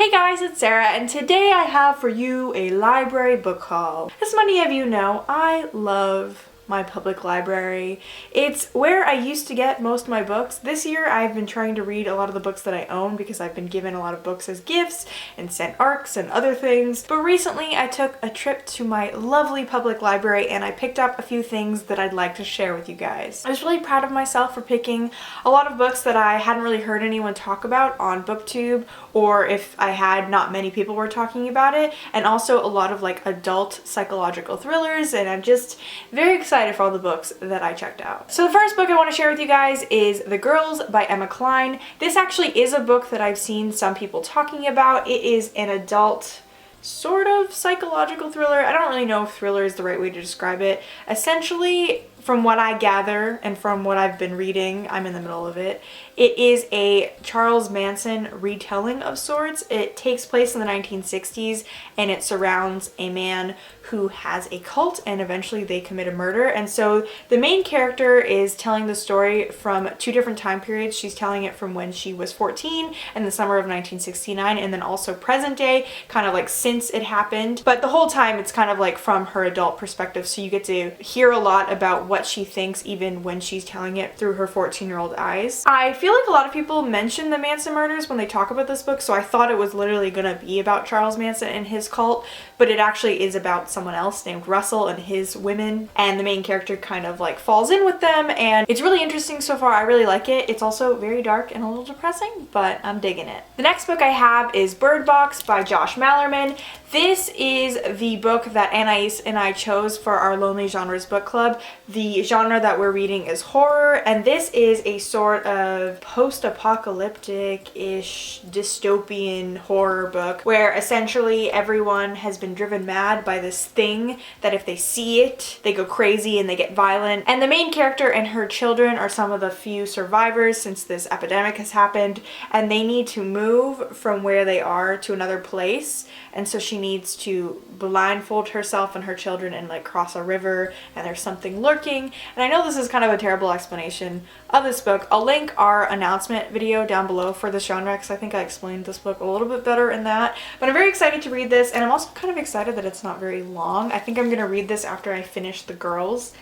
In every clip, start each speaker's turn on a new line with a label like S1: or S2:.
S1: Hey guys, it's Sarah, and today I have for you a library book haul. As many of you know, I love my public library. It's where I used to get most of my books. This year I've been trying to read a lot of the books that I own because I've been given a lot of books as gifts and sent ARCs and other things. But recently I took a trip to my lovely public library and I picked up a few things that I'd like to share with you guys. I was really proud of myself for picking a lot of books that I hadn't really heard anyone talk about on BookTube, or if I had, not many people were talking about it, and also a lot of like adult psychological thrillers, and I'm just very excited for all the books that I checked out. So the first book I want to share with you guys is The Girls by Emma Cline. This actually is a book that I've seen some people talking about. It is an adult sort of psychological thriller. I don't really know if thriller is the right way to describe it. Essentially, from what I gather and from what I've been reading, I'm in the middle of it, it is a Charles Manson retelling of sorts. It takes place in the 1960s and it surrounds a man who has a cult and eventually they commit a murder. And so the main character is telling the story from two different time periods. She's telling it from when she was 14 in the summer of 1969 and then also present day, kind of like since it happened. But the whole time it's kind of like from her adult perspective, so you get to hear a lot about what she thinks even when she's telling it through her 14-year-old eyes. I feel like a lot of people mention the Manson murders when they talk about this book, so I thought it was literally gonna be about Charles Manson and his cult, but it actually is about someone else named Russell and his women, and the main character kind of like falls in with them, and it's really interesting so far. I really like it. It's also very dark and a little depressing, but I'm digging it. The next book I have is Bird Box by Josh Malerman. This is the book that Anais and I chose for our Lonely Genres book club. The genre that we're reading is horror, and this is a sort of post-apocalyptic-ish dystopian horror book where essentially everyone has been driven mad by this thing that if they see it, they go crazy and they get violent. And the main character and her children are some of the few survivors since this epidemic has happened, and they need to move from where they are to another place. And so she needs to blindfold herself and her children and like cross a river, and there's something lurking. And I know this is kind of a terrible explanation of this book. I'll link our announcement video down below for this genre because I think I explained this book a little bit better in that. But I'm very excited to read this, and I'm also kind of excited that it's not very long. I think I'm going to read this after I finish The Girls,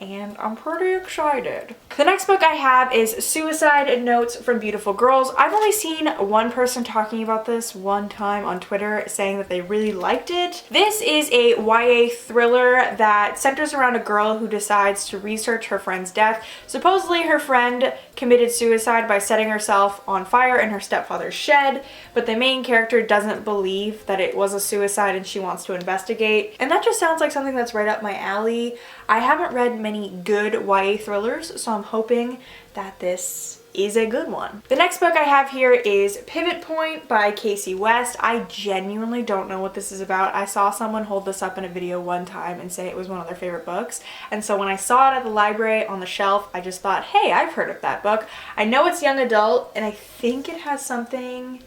S1: and I'm pretty excited. The next book I have is Suicide Notes from Beautiful Girls. I've only seen one person talking about this one time on Twitter saying that they really liked it. This is a YA thriller that centers around a girl who decides to research her friend's death. Supposedly her friend committed suicide by setting herself on fire in her stepfather's shed, but the main character doesn't believe that it was a suicide and she wants to investigate. And that just sounds like something that's right up my alley. I haven't read many good YA thrillers, so I'm hoping that this is a good one. The next book I have here is Pivot Point by Casey West. I genuinely don't know what this is about. I saw someone hold this up in a video one time and say it was one of their favorite books, and so when I saw it at the library on the shelf, I just thought, hey, I've heard of that book. I know it's young adult, and I think it has something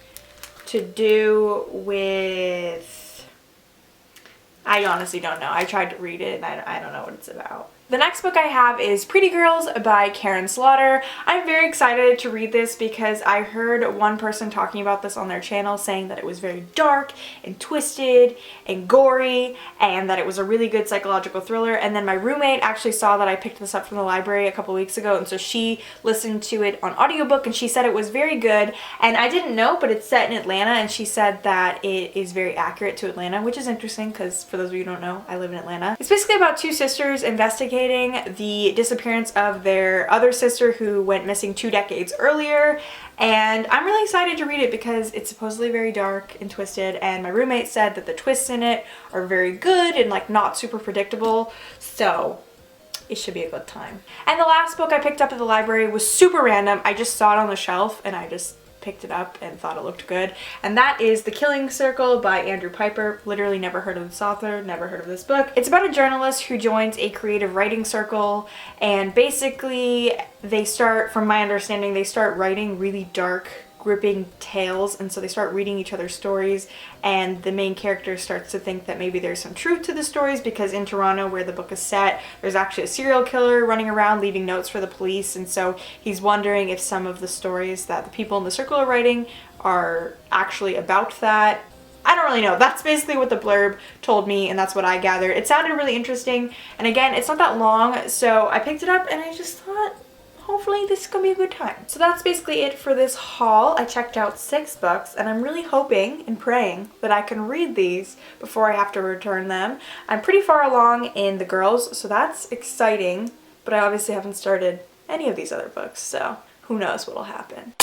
S1: to do with... I honestly don't know. I tried to read it and I don't know what it's about. The next book I have is Pretty Girls by Karen Slaughter. I'm very excited to read this because I heard one person talking about this on their channel saying that it was very dark and twisted and gory and that it was a really good psychological thriller. And then my roommate actually saw that I picked this up from the library a couple weeks ago, and so she listened to it on audiobook and she said it was very good. And I didn't know, but it's set in Atlanta, and she said that it is very accurate to Atlanta, which is interesting because for those of you who don't know, I live in Atlanta. It's basically about two sisters investigating the disappearance of their other sister who went missing 2 decades earlier, and I'm really excited to read it because it's supposedly very dark and twisted, and my roommate said that the twists in it are very good and like not super predictable, so it should be a good time. And the last book I picked up at the library was super random. I just saw it on the shelf and I just picked it up and thought it looked good, and that is The Killing Circle by Andrew Piper. Literally never heard of this author, never heard of this book. It's about a journalist who joins a creative writing circle, and basically they start, from my understanding, they start writing really dark, gripping tales, and so they start reading each other's stories, and the main character starts to think that maybe there's some truth to the stories because in Toronto, where the book is set, there's actually a serial killer running around leaving notes for the police, and so he's wondering if some of the stories that the people in the circle are writing are actually about that. I don't really know. That's basically what the blurb told me, and that's what I gathered. It sounded really interesting, and again, it's not that long, so I picked it up and I just thought, hopefully this is gonna be a good time. So that's basically it for this haul. I checked out 6 books, and I'm really hoping and praying that I can read these before I have to return them. I'm pretty far along in the girls, so that's exciting, but I obviously haven't started any of these other books, so who knows what'll happen.